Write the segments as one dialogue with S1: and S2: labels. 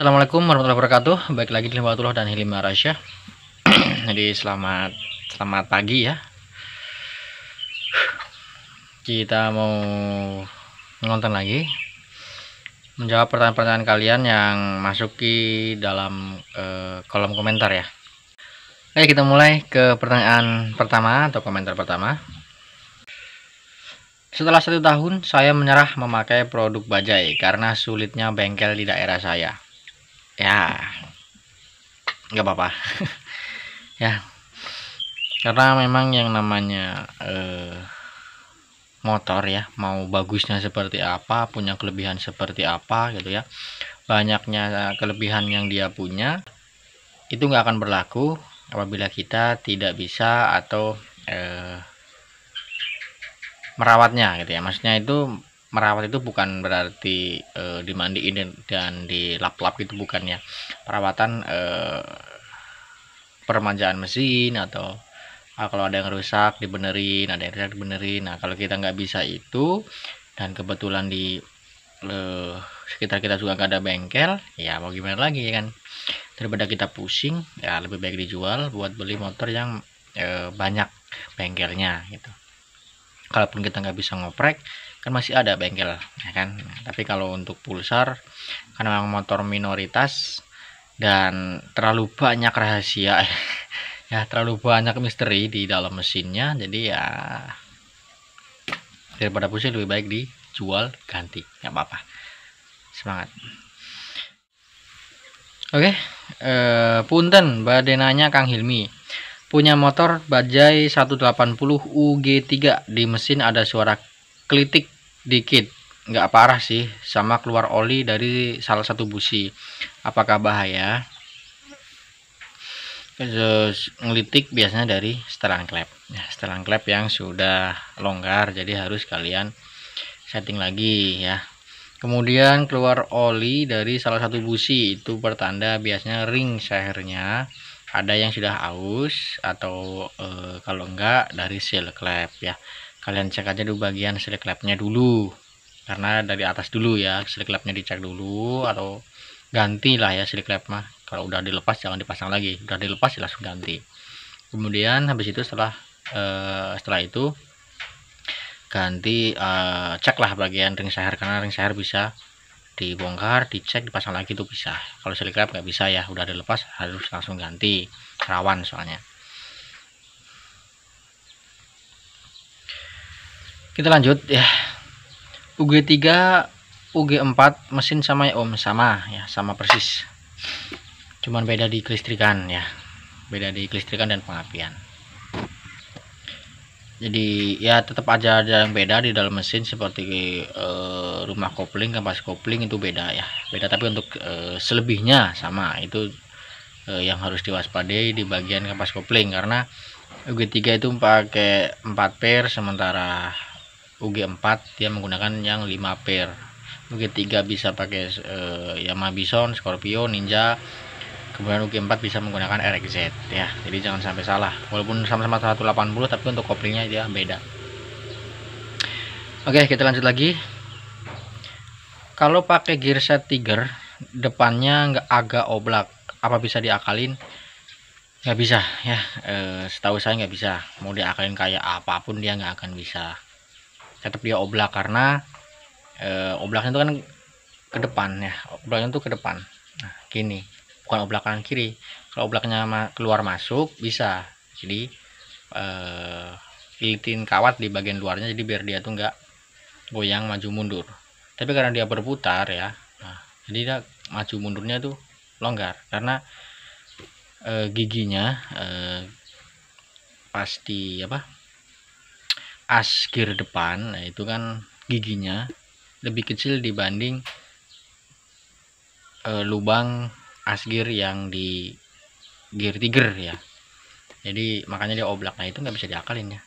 S1: Assalamualaikum warahmatullahi wabarakatuh. Baik lagi di Limatullah dan Hilmi Rasya. Jadi selamat pagi ya. Kita mau nonton lagi, menjawab pertanyaan-pertanyaan kalian yang masuk di dalam kolom komentar ya. Oke, kita mulai ke pertanyaan pertama atau komentar pertama. Setelah 1 tahun saya menyerah memakai produk Bajaj karena sulitnya bengkel di daerah saya. Ya, nggak apa-apa. Ya, karena memang yang namanya motor ya, mau bagusnya seperti apa, punya kelebihan seperti apa gitu ya, banyaknya kelebihan yang dia punya itu nggak akan berlaku apabila kita tidak bisa atau merawatnya gitu ya. Maksudnya itu merawat itu bukan berarti dimandiin dan dilap-lap gitu, bukan ya. Perawatan permajaan mesin atau kalau ada yang rusak dibenerin, nah kalau kita nggak bisa itu dan kebetulan di sekitar kita juga nggak ada bengkel, ya mau gimana lagi ya kan, daripada kita pusing ya lebih baik dijual buat beli motor yang banyak bengkelnya gitu. Kalaupun kita nggak bisa ngoprek kan masih ada bengkel ya kan. Tapi kalau untuk Pulsar karena memang motor minoritas dan terlalu banyak rahasia ya, terlalu banyak misteri di dalam mesinnya, jadi ya daripada pusing lebih baik dijual ganti, nggak apa-apa. Semangat. Oke, punten badenanya Kang Hilmi, punya motor Bajaj 180 UG3, di mesin ada suara klitik dikit, nggak parah sih, sama keluar oli dari salah satu busi, apakah bahaya? Ngelitik biasanya dari setelan klep ya, setelan klep yang sudah longgar, jadi harus kalian setting lagi ya. Kemudian keluar oli dari salah satu busi, itu pertanda biasanya ring sehernya ada yang sudah aus atau kalau enggak dari seal klep ya. Kalian cek aja dulu bagian seal klepnya dulu, karena dari atas dulu ya, seal klepnya dicek dulu, atau ganti lah ya seal klep mah. Kalau udah dilepas jangan dipasang lagi, udah dilepas ya langsung ganti. Kemudian habis itu setelah itu ganti, ceklah bagian ring seher, karena ring seher bisa dibongkar, dicek, dipasang lagi itu bisa. Kalau seal klep nggak bisa ya, udah dilepas harus langsung ganti, rawan soalnya. Kita lanjut ya. UG3 UG4 mesin sama ya Om, sama ya, sama persis, cuman beda di kelistrikan ya, beda di kelistrikan dan pengapian. Jadi ya tetap aja ada yang beda di dalam mesin, seperti rumah kopling, kampas kopling itu beda ya, beda. Tapi untuk selebihnya sama, itu yang harus diwaspadai di bagian kampas kopling, karena UG3 itu pakai 4 pair, sementara UG4 dia menggunakan yang 5 pair. UG3 bisa pakai Yamaha Bison, Scorpio, Ninja, kemudian UG4 bisa menggunakan RXZ ya. Jadi jangan sampai salah, walaupun sama-sama 180 tapi untuk koplingnya dia beda. Oke, kita lanjut lagi. Kalau pakai gearset Tiger depannya nggak agak oblak, apa bisa diakalin? Nggak bisa ya, setahu saya nggak bisa. Mau diakalin kayak apapun dia nggak akan bisa, tetap dia oblak, karena oblaknya itu kan ke depan ya, oblaknya itu ke depan. Nah gini, bukan oblak kanan kiri. Kalau oblaknya keluar masuk bisa, jadi lilitin kawat di bagian luarnya, jadi biar dia tuh nggak goyang maju mundur. Tapi karena dia berputar ya, nah, jadi dia maju mundurnya tuh longgar, karena giginya pasti apa, as gear depan, nah itu kan giginya lebih kecil dibanding lubang as gear yang di gear Tiger ya. Jadi makanya dia oblak. Nah itu nggak bisa diakalin ya,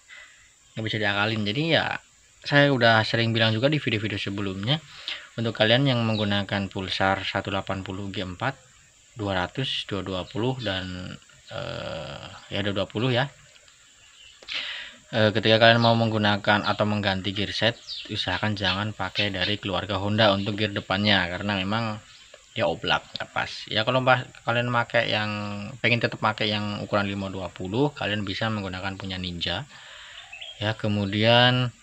S1: nggak bisa diakalin. Jadi ya saya udah sering bilang juga di video-video sebelumnya, untuk kalian yang menggunakan Pulsar 180 G4 200 220 dan ya 220 ya, ketika kalian mau menggunakan atau mengganti gearset, usahakan jangan pakai dari keluarga Honda untuk gear depannya, karena memang dia oblak nggak pas ya. Kalau kalian pakai yang pengen tetap pakai yang ukuran 520, kalian bisa menggunakan punya Ninja ya. Kemudian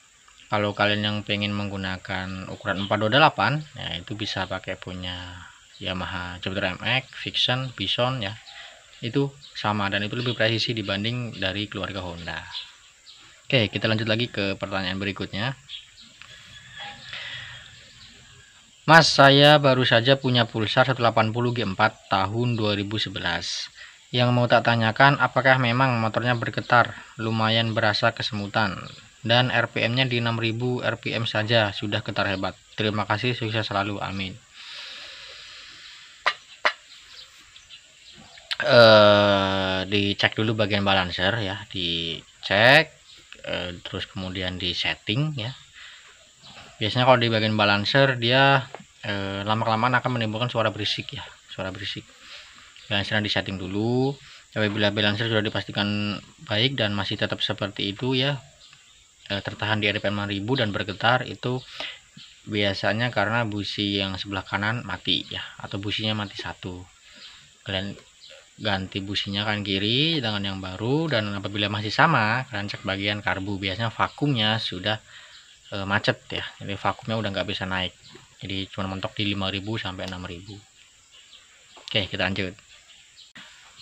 S1: kalau kalian yang pengen menggunakan ukuran 428 ya, itu bisa pakai punya Yamaha Jupiter MX, Vision, Bison ya, itu sama dan itu lebih presisi dibanding dari keluarga Honda. Oke, kita lanjut lagi ke pertanyaan berikutnya. Mas, saya baru saja punya Pulsar 180 G4 tahun 2011. Yang mau tak tanyakan, apakah memang motornya bergetar, lumayan berasa kesemutan, dan RPM-nya di 6000 RPM saja sudah getar hebat. Terima kasih, sukses selalu, amin. Dicek dulu bagian balancer ya, dicek, terus kemudian di setting ya. Biasanya kalau di bagian balancer dia lama-kelamaan akan menimbulkan suara berisik ya, suara berisik. Balancer di setting dulu. Apabila balancer sudah dipastikan baik dan masih tetap seperti itu ya, tertahan di RPM 6000 dan bergetar, itu biasanya karena busi yang sebelah kanan mati ya, atau businya mati satu. Kalian ganti businya kan kiri dengan yang baru, dan apabila masih sama kalian cek bagian karbu, biasanya vakumnya sudah macet ya, jadi vakumnya udah nggak bisa naik, jadi cuma mentok di 5000 sampai 6000. Oke, kita lanjut.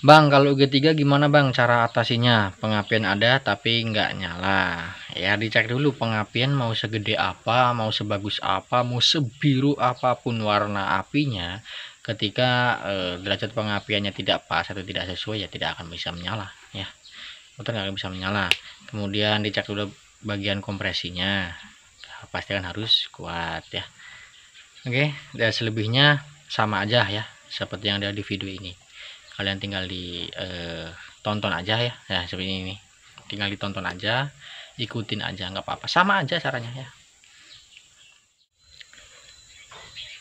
S1: Bang, kalau G3 gimana bang cara atasinya? Pengapian ada tapi nggak nyala ya. Dicek dulu pengapian mau segede apa, mau sebagus apa, mau sebiru apapun warna apinya, ketika derajat pengapiannya tidak pas atau tidak sesuai ya tidak akan bisa menyala ya, motor nggak akan bisa menyala. Kemudian dicek dulu bagian kompresinya, pastikan harus kuat ya. Oke, dan selebihnya sama aja ya seperti yang ada di video ini. Kalian tinggal tonton aja ya, ya seperti ini, tinggal ditonton aja, ikutin aja, nggak apa-apa, sama aja caranya ya.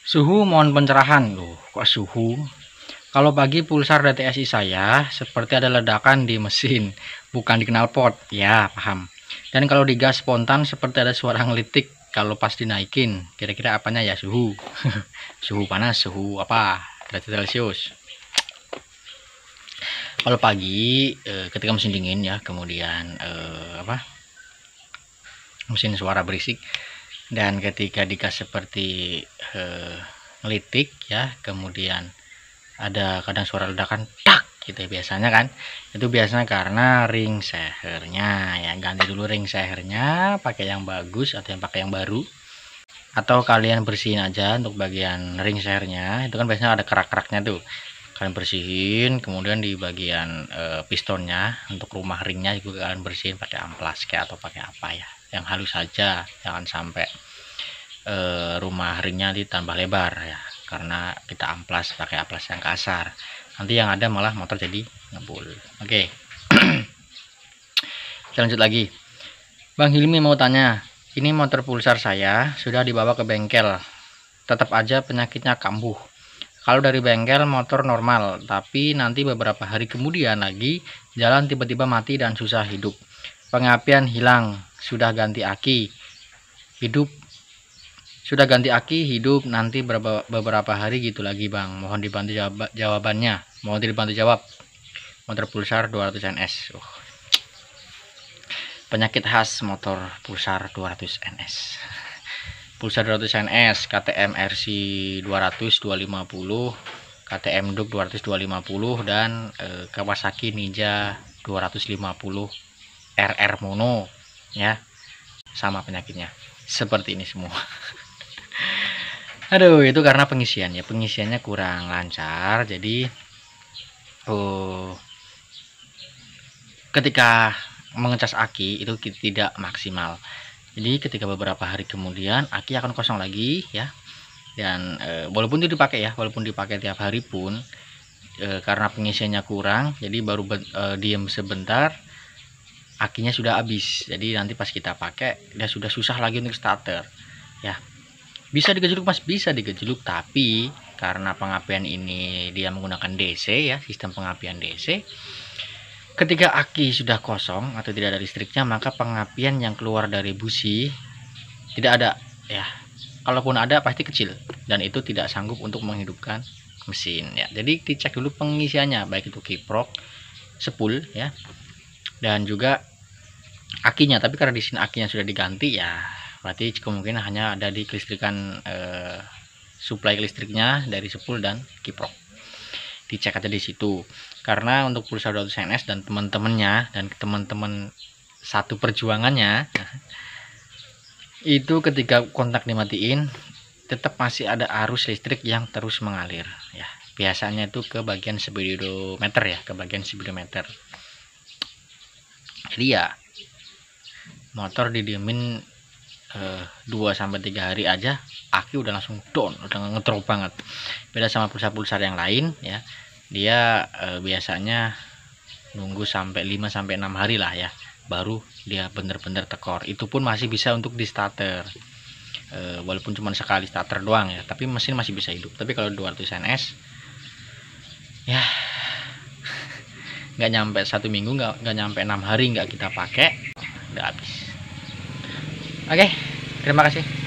S1: Suhu mohon pencerahan. Loh, kok suhu? Kalau pagi Pulsar DTSI saya seperti ada ledakan di mesin, bukan di knalpot ya, paham. Dan kalau di gas spontan seperti ada suara ngelitik kalau pas dinaikin. Kira-kira apanya ya? Suhu. Suhu panas, suhu apa, derajat celcius. Kalau pagi ketika mesin dingin ya, kemudian mesin suara berisik, dan ketika digas seperti ngelitik ya, kemudian ada kadang suara ledakan tak gitu ya, biasanya kan itu biasanya karena ring sehernya ya. Ganti dulu ring sehernya, pakai yang bagus atau yang pakai yang baru, atau kalian bersihin aja untuk bagian ring sehernya. Itu kan biasanya ada kerak-keraknya tuh, kalian bersihin. Kemudian di bagian pistonnya untuk rumah ringnya juga kalian bersihin pakai amplas kayak atau pakai apa ya, yang halus saja, jangan sampai rumah ringnya ditambah lebar ya, karena kita amplas pakai amplas yang kasar, nanti yang ada malah motor jadi ngebul. Oke. Kita lanjut lagi. Bang Hilmi mau tanya, ini motor Pulsar saya sudah dibawa ke bengkel, tetap aja penyakitnya kambuh. Kalau dari bengkel motor normal, tapi nanti beberapa hari kemudian lagi jalan tiba-tiba mati dan susah hidup. Pengapian hilang, sudah ganti aki, hidup nanti beberapa hari gitu lagi bang. Mohon dibantu jawabannya. Mohon dibantu jawab. Motor Pulsar 200 NS. Penyakit khas motor Pulsar 200 NS. Pulsar 200 NS, KTM RC 200 250, KTM Duke 200 250, dan Kawasaki Ninja 250 RR mono ya. Sama penyakitnya seperti ini semua. Aduh, itu karena pengisiannya kurang lancar, jadi ketika mengecas aki itu tidak maksimal. Jadi ketika beberapa hari kemudian aki akan kosong lagi ya. Dan walaupun dipakai tiap hari pun, karena pengisiannya kurang, jadi baru diem sebentar akinya sudah habis. Jadi nanti pas kita pakai dia sudah susah lagi untuk starter ya. Bisa digejluk mas, bisa digejluk, tapi karena pengapian ini dia menggunakan DC ya, sistem pengapian DC, ketika aki sudah kosong atau tidak ada listriknya, maka pengapian yang keluar dari busi tidak ada ya. kalaupun ada pasti kecil dan itu tidak sanggup untuk menghidupkan mesin ya. Jadi dicek dulu pengisiannya, baik itu kiprok, spool ya, dan juga akinya. Tapi karena di sini akinya sudah diganti ya, berarti kemungkinan hanya ada di kelistrikan, suplai listriknya dari spool dan kiprok. Dicek aja di situ. Karena untuk pulsa 200 NS dan teman-temannya dan teman-teman satu perjuangannya itu ketika kontak dimatiin tetap masih ada arus listrik yang terus mengalir ya. Biasanya itu ke bagian speedometer ya, ke bagian speedometer. Jadi ya motor didiemin 2-3 hari aja aki udah langsung down, udah ngedrop banget. Beda sama pulsa-pulsa yang lain ya, dia biasanya nunggu sampai 5-6 hari lah ya, baru dia bener-bener tekor. Itu pun masih bisa untuk di starter, walaupun cuma sekali starter doang ya, tapi mesin masih bisa hidup. Tapi kalau 200 NS ya nggak nyampe 1 minggu, nggak nyampe 6 hari nggak kita pakai, udah habis. Oke, terima kasih.